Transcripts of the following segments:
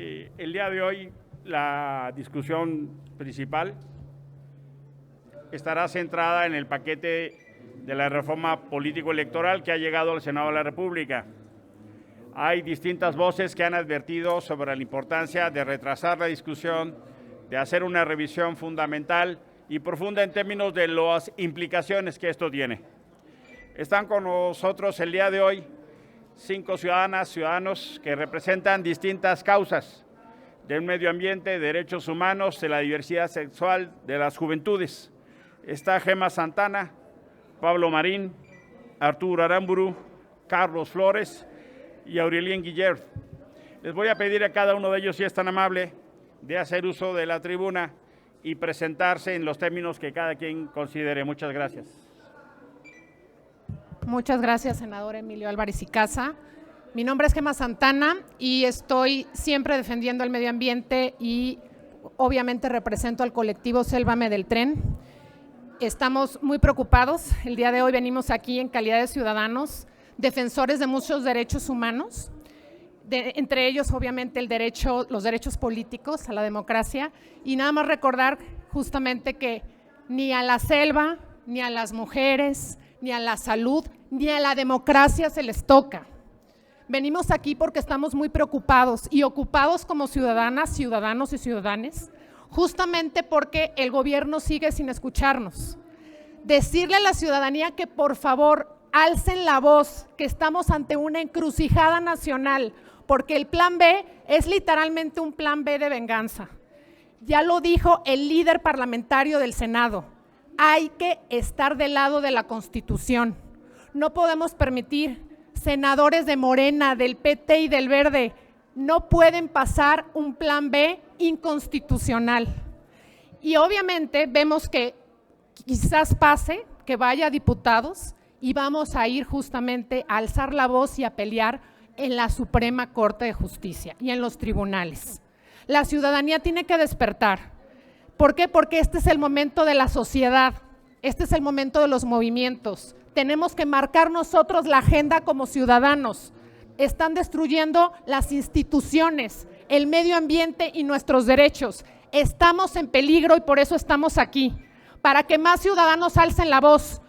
El día de hoy la discusión principal estará centrada en el paquete de la reforma político-electoral que ha llegado al Senado de la República. Hay distintas voces que han advertido sobre la importancia de retrasar la discusión, de hacer una revisión fundamental y profunda en términos de las implicaciones que esto tiene. Están con nosotros el día de hoy 5 ciudadanas, ciudadanos que representan distintas causas del medio ambiente, de derechos humanos, de la diversidad sexual, de las juventudes. Está Gema Santana, Pablo Marín, Arturo Aramburu, Carlos Flores y Aurelien Guillert. Les voy a pedir a cada uno de ellos, si es tan amable, de hacer uso de la tribuna y presentarse en los términos que cada quien considere. Muchas gracias. Muchas gracias, senador Emilio Álvarez y Casa. Mi nombre es Gema Santana y estoy siempre defendiendo el medio ambiente y obviamente represento al colectivo Sélvame del Tren. Estamos muy preocupados. El día de hoy venimos aquí en calidad de ciudadanos, defensores de muchos derechos humanos, entre ellos obviamente los derechos políticos, a la democracia, y nada más recordar justamente que ni a la selva, ni a las mujeres, ni a la salud, ni a la democracia se les toca. Venimos aquí porque estamos muy preocupados y ocupados como ciudadanas, ciudadanos y ciudadanes, justamente porque el gobierno sigue sin escucharnos. Decirle a la ciudadanía que por favor alcen la voz, que estamos ante una encrucijada nacional, porque el plan B es literalmente un plan B de venganza. Ya lo dijo el líder parlamentario del Senado. Hay que estar del lado de la Constitución. No podemos permitir, senadores de Morena, del PT y del Verde, no pueden pasar un plan B inconstitucional. Y obviamente vemos que quizás pase, que vaya a diputados y vamos a ir justamente a alzar la voz y a pelear en la Suprema Corte de Justicia y en los tribunales. La ciudadanía tiene que despertar. ¿Por qué? Porque este es el momento de la sociedad, este es el momento de los movimientos. Tenemos que marcar nosotros la agenda como ciudadanos. Están destruyendo las instituciones, el medio ambiente y nuestros derechos. Estamos en peligro y por eso estamos aquí, para que más ciudadanos alcen la voz.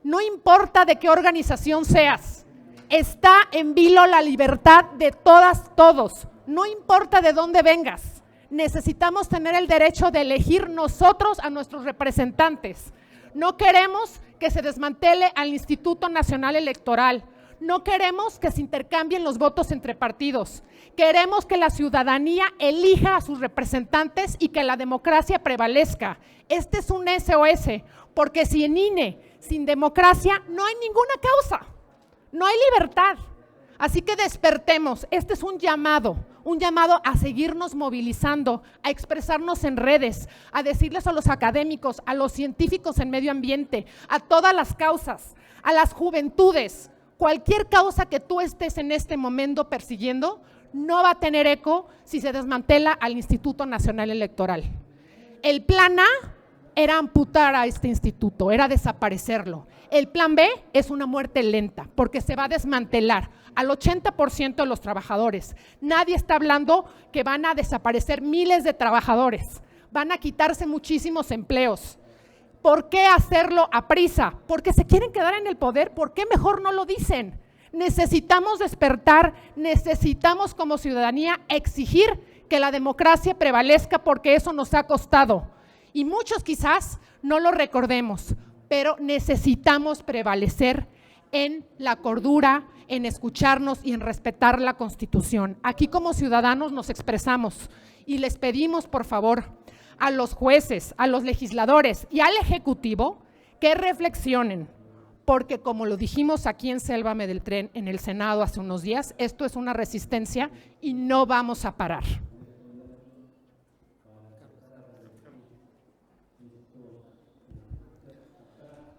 No importa de qué organización seas, está en vilo la libertad de todas, todos. No importa de dónde vengas. Necesitamos tener el derecho de elegir nosotros a nuestros representantes. No queremos que se desmantele al Instituto Nacional Electoral. No queremos que se intercambien los votos entre partidos. Queremos que la ciudadanía elija a sus representantes y que la democracia prevalezca. Este es un SOS, porque sin INE, sin democracia, no hay ninguna causa, no hay libertad. Así que despertemos. Este es un llamado a seguirnos movilizando, a expresarnos en redes, a decirles a los académicos, a los científicos en medio ambiente, a todas las causas, a las juventudes. Cualquier causa que tú estés en este momento persiguiendo no va a tener eco si se desmantela al Instituto Nacional Electoral. El plan A era amputar a este instituto, era desaparecerlo. El plan B es una muerte lenta porque se va a desmantelar al 80% de los trabajadores. Nadie está hablando que van a desaparecer miles de trabajadores, van a quitarse muchísimos empleos. ¿Por qué hacerlo a prisa? Porque se quieren quedar en el poder. ¿Por qué mejor no lo dicen? Necesitamos despertar, necesitamos como ciudadanía exigir que la democracia prevalezca porque eso nos ha costado. Y muchos quizás no lo recordemos, pero necesitamos prevalecer en la cordura, en escucharnos y en respetar la Constitución. Aquí como ciudadanos nos expresamos y les pedimos por favor a los jueces, a los legisladores y al Ejecutivo que reflexionen, porque como lo dijimos aquí en Sélvame del Tren en el Senado hace unos días, esto es una resistencia y no vamos a parar.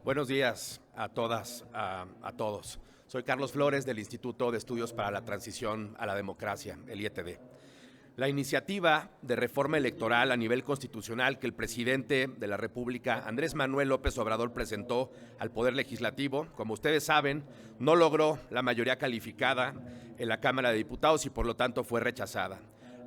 Buenos días a todas, a todos. Soy Carlos Flores del Instituto de Estudios para la Transición a la Democracia, el IETD. La iniciativa de reforma electoral a nivel constitucional que el presidente de la República, Andrés Manuel López Obrador, presentó al Poder Legislativo, como ustedes saben, no logró la mayoría calificada en la Cámara de Diputados y por lo tanto fue rechazada.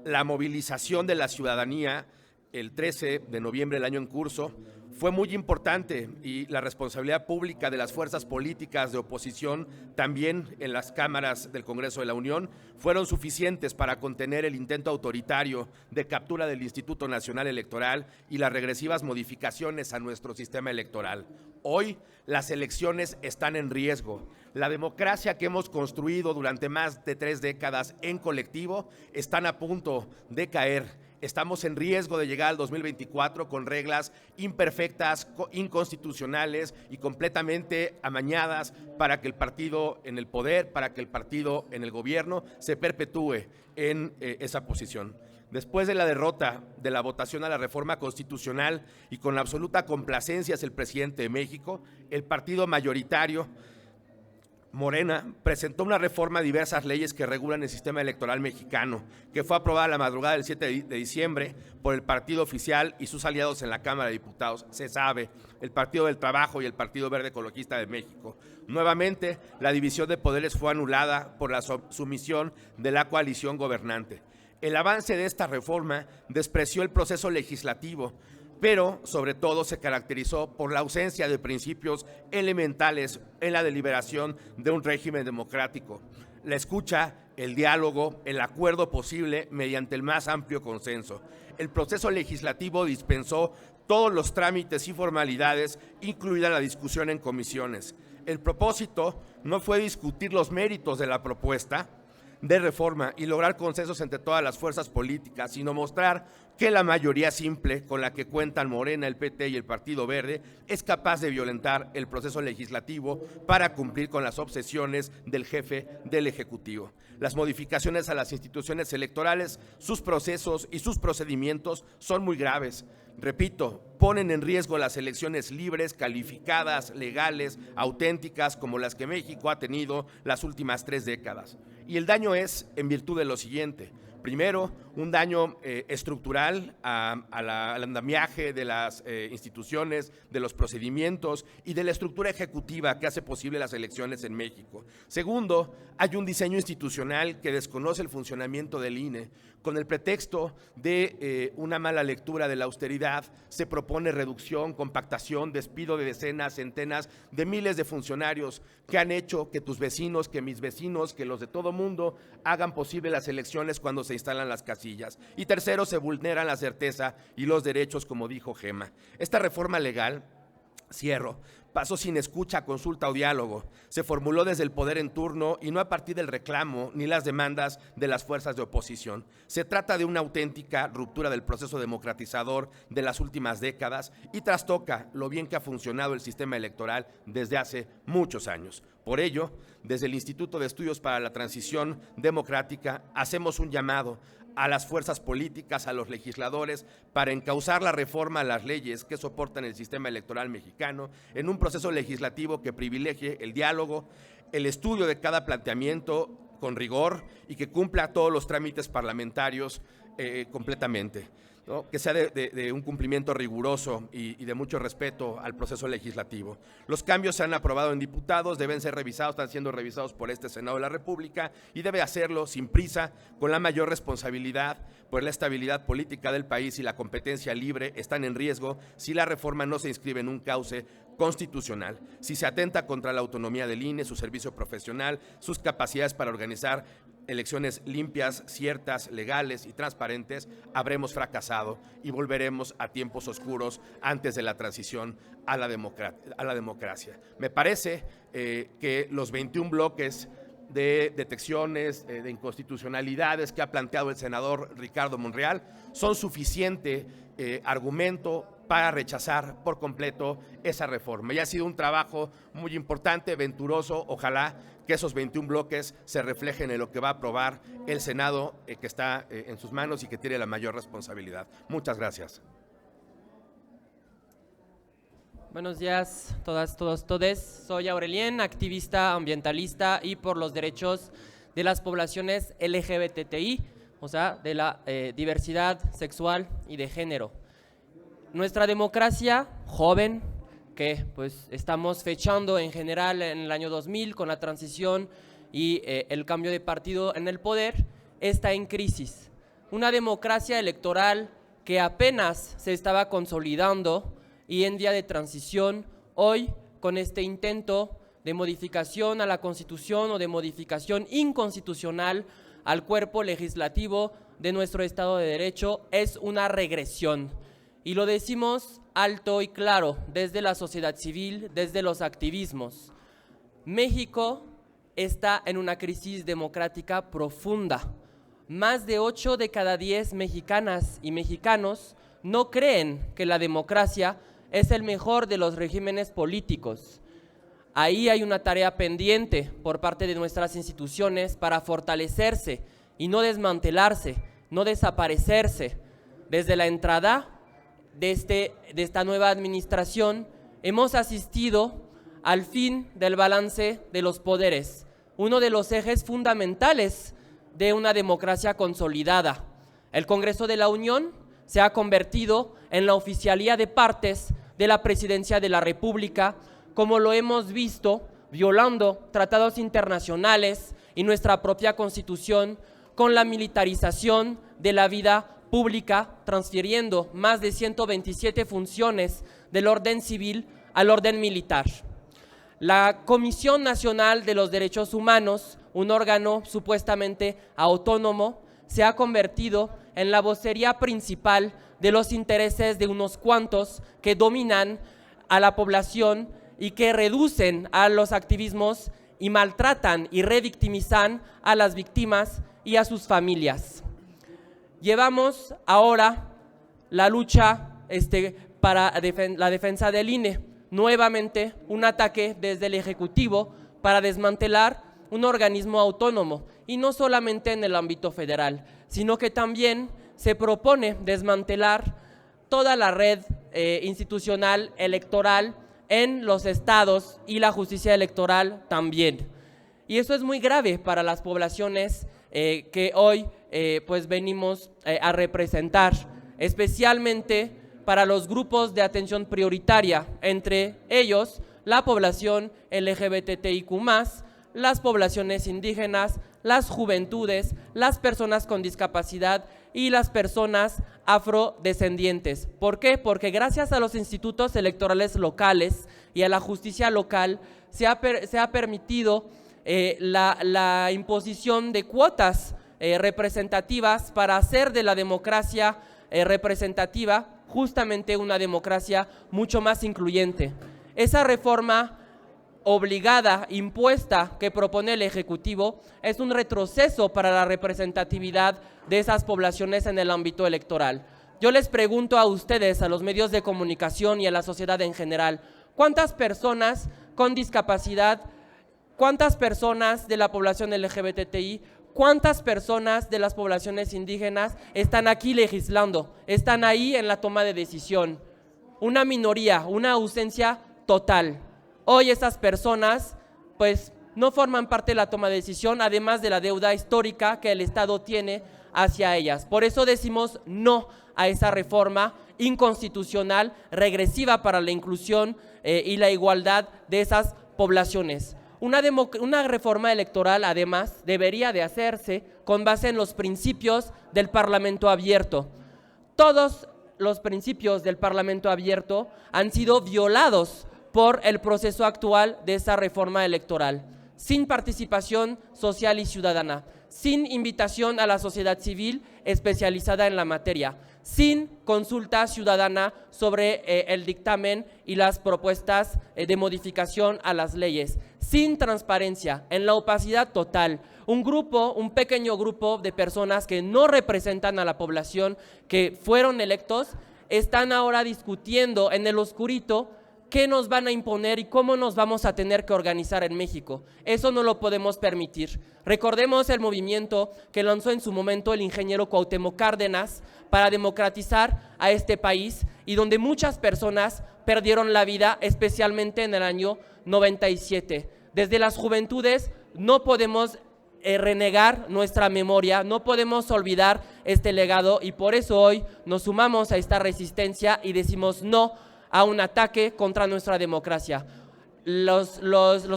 la movilización de la ciudadanía el 13 de noviembre del año en curso fue muy importante y la responsabilidad pública de las fuerzas políticas de oposición, también en las cámaras del Congreso de la Unión, fueron suficientes para contener el intento autoritario de captura del Instituto Nacional Electoral y las regresivas modificaciones a nuestro sistema electoral. Hoy las elecciones están en riesgo. La democracia que hemos construido durante más de 3 décadas en colectivo están a punto de caer. Estamos en riesgo de llegar al 2024 con reglas imperfectas, inconstitucionales y completamente amañadas para que el partido en el poder, para que el partido en el gobierno se perpetúe en esa posición. Después de la derrota de la votación a la reforma constitucional y con la absoluta complacencia hacia el presidente de México, el partido mayoritario Morena presentó una reforma a diversas leyes que regulan el sistema electoral mexicano, que fue aprobada la madrugada del 7 de diciembre por el partido oficial y sus aliados en la Cámara de Diputados, se sabe, el Partido del Trabajo y el Partido Verde Ecologista de México. Nuevamente, la división de poderes fue anulada por la sumisión de la coalición gobernante. El avance de esta reforma despreció el proceso legislativo, pero sobre todo se caracterizó por la ausencia de principios elementales en la deliberación de un régimen democrático. La escucha, el diálogo, el acuerdo posible mediante el más amplio consenso. El proceso legislativo dispensó todos los trámites y formalidades, incluida la discusión en comisiones. El propósito no fue discutir los méritos de la propuesta de reforma y lograr consensos entre todas las fuerzas políticas, sino mostrar que la mayoría simple con la que cuentan Morena, el PT y el Partido Verde es capaz de violentar el proceso legislativo para cumplir con las obsesiones del jefe del Ejecutivo. Las modificaciones a las instituciones electorales, sus procesos y sus procedimientos son muy graves. Repito, ponen en riesgo las elecciones libres, calificadas, legales, auténticas, como las que México ha tenido las últimas 3 décadas. Y el daño es en virtud de lo siguiente. Primero, un daño estructural al andamiaje de las instituciones, de los procedimientos y de la estructura ejecutiva que hace posible las elecciones en México. Segundo, hay un diseño institucional que desconoce el funcionamiento del INE. Con el pretexto de una mala lectura de la austeridad, se propone reducción, compactación, despido de decenas, centenas de miles de funcionarios que han hecho que tus vecinos, que mis vecinos, que los de todo mundo hagan posible las elecciones cuando se instalan las casillas. Y tercero, se vulneran la certeza y los derechos, como dijo Gema. Esta reforma legal, cierro, pasó sin escucha, consulta o diálogo. Se formuló desde el poder en turno y no a partir del reclamo ni las demandas de las fuerzas de oposición. Se trata de una auténtica ruptura del proceso democratizador de las últimas décadas y trastoca lo bien que ha funcionado el sistema electoral desde hace muchos años. Por ello, desde el Instituto de Estudios para la Transición Democrática, hacemos un llamado a las fuerzas políticas, a los legisladores, para encauzar la reforma a las leyes que soportan el sistema electoral mexicano en un proceso legislativo que privilegie el diálogo, el estudio de cada planteamiento con rigor y que cumpla todos los trámites parlamentarios completamente, ¿no? Que sea de un cumplimiento riguroso y de mucho respeto al proceso legislativo. Los cambios se han aprobado en diputados, deben ser revisados, están siendo revisados por este Senado de la República y debe hacerlo sin prisa, con la mayor responsabilidad, pues la estabilidad política del país y la competencia libre están en riesgo si la reforma no se inscribe en un cauce constitucional, si se atenta contra la autonomía del INE, su servicio profesional, sus capacidades para organizar elecciones limpias, ciertas, legales y transparentes, habremos fracasado y volveremos a tiempos oscuros antes de la transición a la democracia. Me parece que los 21 bloques de detecciones, de inconstitucionalidades que ha planteado el senador Ricardo Monreal son suficiente argumento para rechazar por completo esa reforma. Y ha sido un trabajo muy importante, venturoso, ojalá que esos 21 bloques se reflejen en lo que va a aprobar el Senado que está en sus manos y que tiene la mayor responsabilidad. Muchas gracias. Buenos días, todas, todos, todes. Soy Aurelien, activista ambientalista y por los derechos de las poblaciones LGBTI, o sea, de la diversidad sexual y de género. Nuestra democracia joven, que pues estamos fechando en general en el año 2000 con la transición y el cambio de partido en el poder, está en crisis. una democracia electoral que apenas se estaba consolidando y en vía de transición, hoy con este intento de modificación a la Constitución o de modificación inconstitucional al cuerpo legislativo de nuestro Estado de Derecho, es una regresión. Y lo decimos alto y claro desde la sociedad civil, desde los activismos. México está en una crisis democrática profunda. Más de 8 de cada 10 mexicanas y mexicanos no creen que la democracia es el mejor de los regímenes políticos. Ahí hay una tarea pendiente por parte de nuestras instituciones para fortalecerse y no desmantelarse, no desaparecerse. Desde la entrada de esta nueva administración hemos asistido al fin del balance de los poderes, uno de los ejes fundamentales de una democracia consolidada. El Congreso de la Unión se ha convertido en la oficialía de partes de la Presidencia de la República, como lo hemos visto violando tratados internacionales y nuestra propia Constitución, con la militarización de la vida pública, transfiriendo más de 127 funciones del orden civil al orden militar. La Comisión Nacional de los Derechos Humanos, un órgano supuestamente autónomo, se ha convertido en la vocería principal de los intereses de unos cuantos que dominan a la población y que reducen a los activismos y maltratan y revictimizan a las víctimas y a sus familias. Llevamos ahora la lucha para la defensa del INE, nuevamente un ataque desde el Ejecutivo para desmantelar un organismo autónomo, y no solamente en el ámbito federal, sino que también se propone desmantelar toda la red institucional electoral en los estados y la justicia electoral también. Y eso es muy grave para las poblaciones que hoy pues venimos a representar, especialmente para los grupos de atención prioritaria, entre ellos la población LGBTIQ+, las poblaciones indígenas, las juventudes, las personas con discapacidad y las personas afrodescendientes. ¿Por qué? Porque gracias a los institutos electorales locales y a la justicia local se ha permitido la imposición de cuotas representativas para hacer de la democracia representativa justamente una democracia mucho más incluyente. Esa reforma obligada, impuesta, que propone el Ejecutivo es un retroceso para la representatividad de esas poblaciones en el ámbito electoral. Yo les pregunto a ustedes, a los medios de comunicación y a la sociedad en general, ¿cuántas personas con discapacidad, cuántas personas de la población LGBTI, cuántas personas de las poblaciones indígenas están aquí legislando, están ahí en la toma de decisión? Una minoría, una ausencia total. Hoy esas personas pues no forman parte de la toma de decisión, además de la deuda histórica que el Estado tiene hacia ellas. Por eso decimos no a esa reforma inconstitucional, regresiva para la inclusión y la igualdad de esas poblaciones. Una reforma electoral, además, debería de hacerse con base en los principios del Parlamento abierto. Todos los principios del Parlamento abierto han sido violados por el proceso actual de esa reforma electoral, sin participación social y ciudadana, sin invitación a la sociedad civil especializada en la materia, sin consulta ciudadana sobre el dictamen y las propuestas de modificación a las leyes, sin transparencia, en la opacidad total. Un pequeño grupo de personas que no representan a la población, que fueron electos, están ahora discutiendo en el oscurito qué nos van a imponer y cómo nos vamos a tener que organizar en México. Eso no lo podemos permitir. Recordemos el movimiento que lanzó en su momento el ingeniero Cuauhtémoc Cárdenas para democratizar a este país y donde muchas personas perdieron la vida, especialmente en el año 97. Desde las juventudes no podemos renegar nuestra memoria, no podemos olvidar este legado, y por eso hoy nos sumamos a esta resistencia y decimos no a un ataque contra nuestra democracia. Los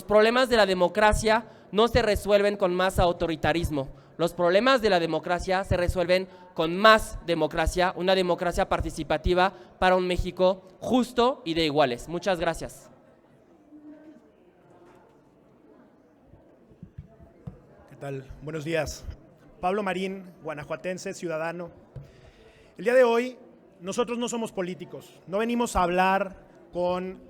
problemas de la democracia no se resuelven con más autoritarismo. Los problemas de la democracia se resuelven con más democracia, una democracia participativa para un México justo y de iguales. Muchas gracias. ¿Qué tal? Buenos días. Pablo Marín, guanajuatense, ciudadano. El día de hoy nosotros no somos políticos, no venimos a hablar con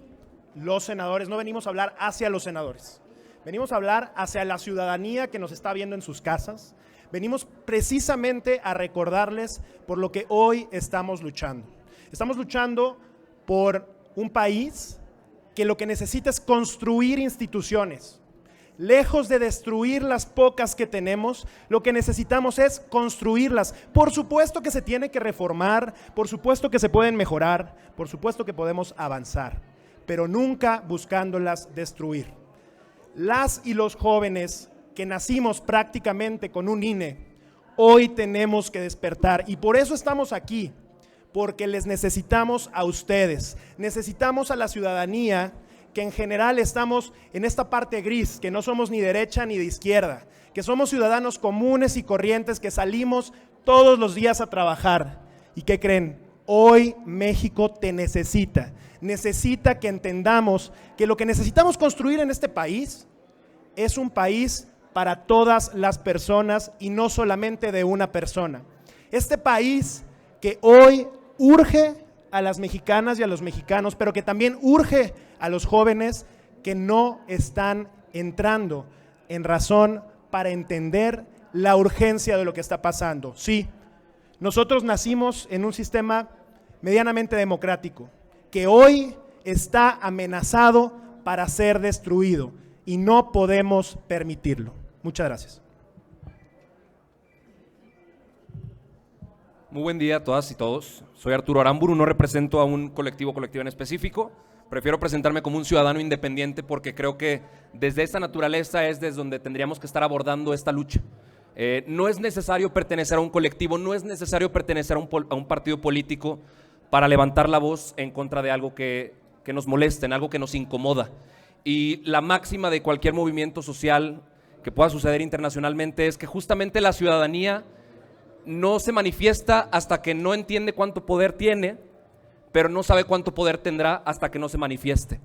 los senadores, no venimos a hablar hacia los senadores. Venimos a hablar hacia la ciudadanía que nos está viendo en sus casas. Venimos precisamente a recordarles por lo que hoy estamos luchando. Estamos luchando por un país que lo que necesita es construir instituciones. Lejos de destruir las pocas que tenemos, lo que necesitamos es construirlas. Por supuesto que se tiene que reformar, por supuesto que se pueden mejorar, por supuesto que podemos avanzar, pero nunca buscándolas destruir. Las y los jóvenes que nacimos prácticamente con un INE, hoy tenemos que despertar y por eso estamos aquí, porque les necesitamos a ustedes, necesitamos a la ciudadanía que en general estamos en esta parte gris, que no somos ni derecha ni de izquierda, que somos ciudadanos comunes y corrientes que salimos todos los días a trabajar y que creen, hoy México te necesita. Necesita que entendamos que lo que necesitamos construir en este país es un país para todas las personas y no solamente de una persona. Este país que hoy urge a las mexicanas y a los mexicanos, pero que también urge a los jóvenes que no están entrando en razón para entender la urgencia de lo que está pasando. Sí, nosotros nacimos en un sistema medianamente democrático, que hoy está amenazado para ser destruido y no podemos permitirlo. Muchas gracias. Muy buen día a todas y todos. Soy Arturo Aramburu, no represento a un colectivo en específico. Prefiero presentarme como un ciudadano independiente porque creo que desde esta naturaleza es desde donde tendríamos que estar abordando esta lucha. No es necesario pertenecer a un colectivo, no es necesario pertenecer a un partido político para levantar la voz en contra de algo que nos molesta, en algo que nos incomoda. Y la máxima de cualquier movimiento social que pueda suceder internacionalmente es que justamente la ciudadanía no se manifiesta hasta que no entiende cuánto poder tiene, pero no sabe cuánto poder tendrá hasta que no se manifieste.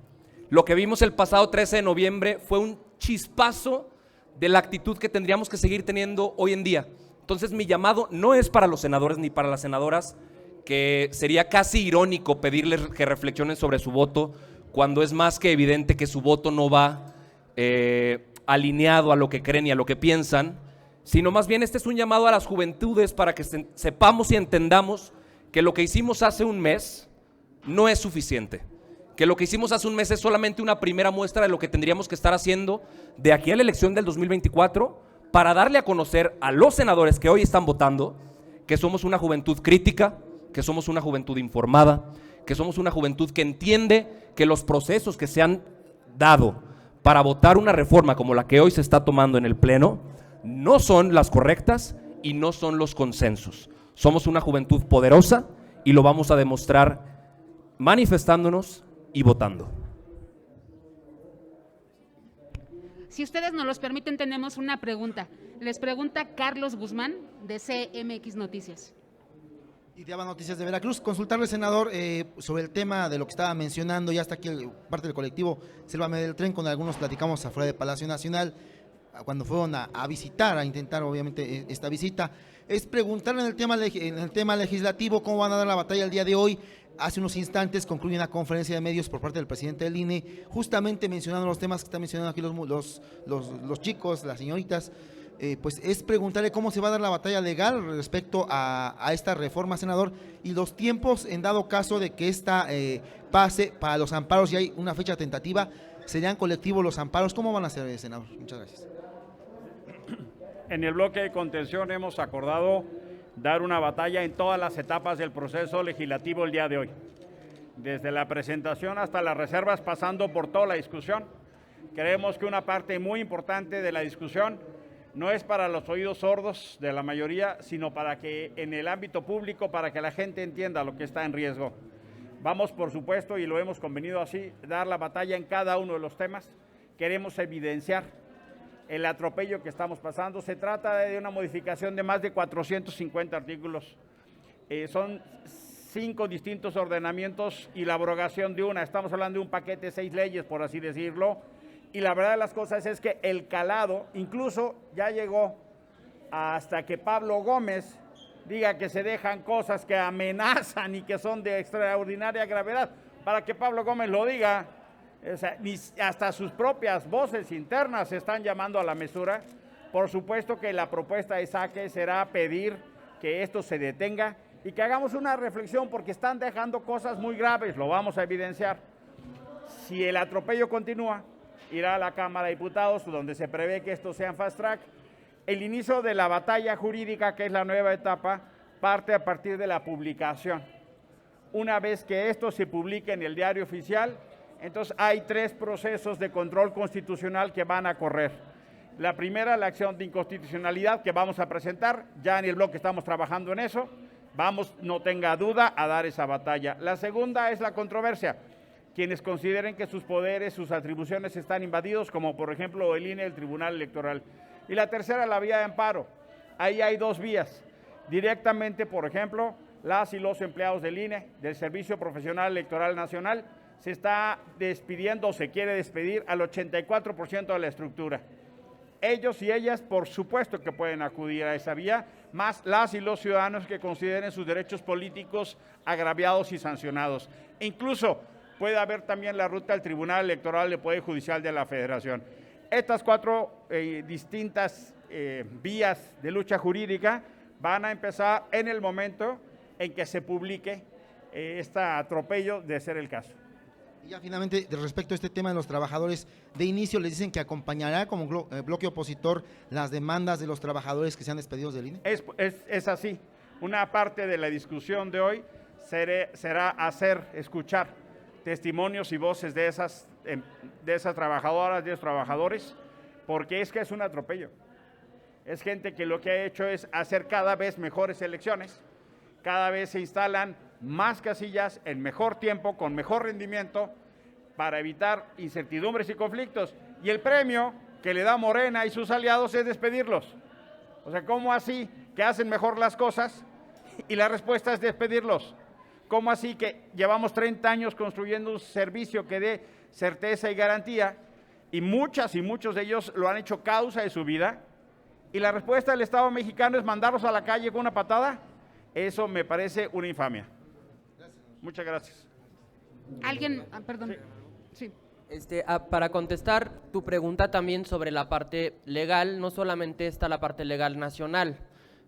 Lo que vimos el pasado 13 de noviembre fue un chispazo de la actitud que tendríamos que seguir teniendo hoy en día. Entonces mi llamado no es para los senadores ni para las senadoras, que sería casi irónico pedirles que reflexionen sobre su voto cuando es más que evidente que su voto no va alineado a lo que creen y a lo que piensan, sino más bien este es un llamado a las juventudes para que sepamos y entendamos que lo que hicimos hace un mes no es suficiente, que lo que hicimos hace un mes es solamente una primera muestra de lo que tendríamos que estar haciendo de aquí a la elección del 2024 para darle a conocer a los senadores que hoy están votando que somos una juventud crítica, que somos una juventud informada, que somos una juventud que entiende que los procesos que se han dado para votar una reforma como la que hoy se está tomando en el Pleno no son las correctas y no son los consensos. Somos una juventud poderosa y lo vamos a demostrar manifestándonos y votando. Si ustedes nos los permiten, tenemos una pregunta. Les pregunta Carlos Guzmán, de CMX Noticias. Y de Aba Noticias de Veracruz. Consultarle, senador, sobre el tema de lo que estaba mencionando, ya está aquí parte del colectivo Sélvame del Tren, con algunos platicamos afuera de Palacio Nacional, cuando fueron a visitar, a intentar obviamente esta visita. Es preguntarle en el tema legislativo cómo van a dar la batalla el día de hoy. Hace unos instantes concluye una conferencia de medios por parte del presidente del INE, justamente mencionando los temas que están mencionando aquí los chicos, las señoritas. Pues es preguntarle cómo se va a dar la batalla legal respecto a esta reforma, senador, y los tiempos en dado caso de que esta pase para los amparos, y hay una fecha tentativa, serían colectivos los amparos. ¿Cómo van a ser, senador? Muchas gracias. En el bloque de contención hemos acordado dar una batalla en todas las etapas del proceso legislativo el día de hoy, desde la presentación hasta las reservas, pasando por toda la discusión. Creemos que una parte muy importante de la discusión no es para los oídos sordos de la mayoría, sino para que en el ámbito público, para que la gente entienda lo que está en riesgo. Vamos, por supuesto, y lo hemos convenido así, dar la batalla en cada uno de los temas. Queremos evidenciar el atropello que estamos pasando. Se trata de una modificación de más de 450 artículos. Son 5 distintos ordenamientos y la abrogación de una. Estamos hablando de un paquete de 6 leyes, por así decirlo. Y la verdad de las cosas es que el calado incluso ya llegó hasta que Pablo Gómez diga que se dejan cosas que amenazan y que son de extraordinaria gravedad. Para que Pablo Gómez lo diga, o sea, hasta sus propias voces internas se están llamando a la mesura. Por supuesto que la propuesta de saque será pedir que esto se detenga y que hagamos una reflexión porque están dejando cosas muy graves, lo vamos a evidenciar. Si el atropello continúa, irá a la Cámara de Diputados, donde se prevé que esto sea en fast track. El inicio de la batalla jurídica, que es la nueva etapa, parte a partir de la publicación. Una vez que esto se publique en el diario oficial, entonces hay 3 procesos de control constitucional que van a correr. La primera, la acción de inconstitucionalidad que vamos a presentar, ya en el bloque estamos trabajando en eso, vamos, no tenga duda, a dar esa batalla. La segunda es la controversia, quienes consideren que sus poderes, sus atribuciones están invadidos, como por ejemplo el INE, el Tribunal Electoral. Y la tercera, la vía de amparo. Ahí hay 2 vías. Directamente, por ejemplo, las y los empleados del INE, del Servicio Profesional Electoral Nacional, se está despidiendo o se quiere despedir al 84% de la estructura. Ellos y ellas, por supuesto que pueden acudir a esa vía, más las y los ciudadanos que consideren sus derechos políticos agraviados y sancionados. E incluso puede haber también la ruta al Tribunal Electoral del Poder Judicial de la Federación. Estas 4 distintas vías de lucha jurídica van a empezar en el momento en que se publique este atropello, de ser el caso. Y ya finalmente, respecto a este tema de los trabajadores, de inicio les dicen que acompañará como bloque opositor las demandas de los trabajadores que sean despedidos del INE. Es así. Una parte de la discusión de hoy será escuchar testimonios y voces de esas trabajadoras, de esos trabajadores, porque es que es un atropello. Es gente que lo que ha hecho es hacer cada vez mejores elecciones, cada vez se instalan más casillas en mejor tiempo, con mejor rendimiento, para evitar incertidumbres y conflictos. Y el premio que le da Morena y sus aliados es despedirlos. O sea, ¿cómo así que hacen mejor las cosas y la respuesta es despedirlos? ¿Cómo así que llevamos 30 años construyendo un servicio que dé certeza y garantía y muchos de ellos lo han hecho causa de su vida? Y la respuesta del Estado mexicano es mandarlos a la calle con una patada. Eso me parece una infamia. Muchas gracias. ¿Alguien? Perdón. Sí. Para contestar tu pregunta también sobre la parte legal, no solamente está la parte legal nacional,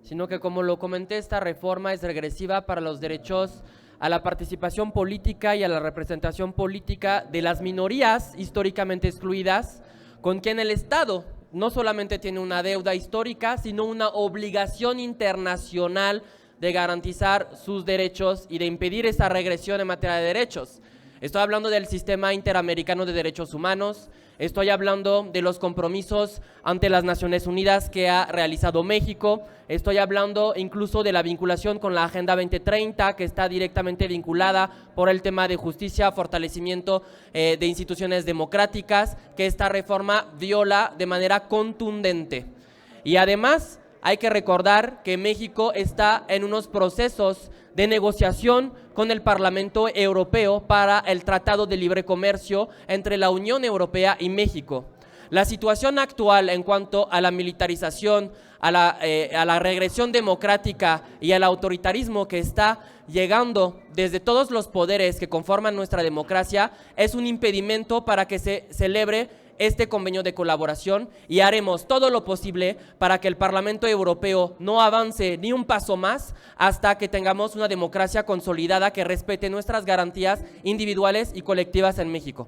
sino que, como lo comenté, esta reforma es regresiva para los derechos a la participación política y a la representación política de las minorías históricamente excluidas, con quien el Estado no solamente tiene una deuda histórica, sino una obligación internacional de garantizar sus derechos y de impedir esa regresión en materia de derechos. Estoy hablando del Sistema Interamericano de Derechos Humanos, estoy hablando de los compromisos ante las Naciones Unidas que ha realizado México, estoy hablando incluso de la vinculación con la Agenda 2030, que está directamente vinculada por el tema de justicia, fortalecimiento de instituciones democráticas, que esta reforma viola de manera contundente. Y además, hay que recordar que México está en unos procesos de negociación con el Parlamento Europeo para el Tratado de Libre Comercio entre la Unión Europea y México. La situación actual en cuanto a la militarización, a la regresión democrática y al autoritarismo que está llegando desde todos los poderes que conforman nuestra democracia es un impedimento para que se celebre este convenio de colaboración, y haremos todo lo posible para que el Parlamento Europeo no avance ni un paso más hasta que tengamos una democracia consolidada que respete nuestras garantías individuales y colectivas en México.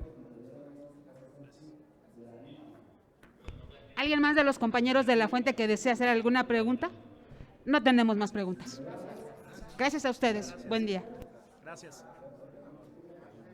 ¿Alguien más de los compañeros de la fuente que desea hacer alguna pregunta? No tenemos más preguntas. Gracias a ustedes. Buen día. Gracias.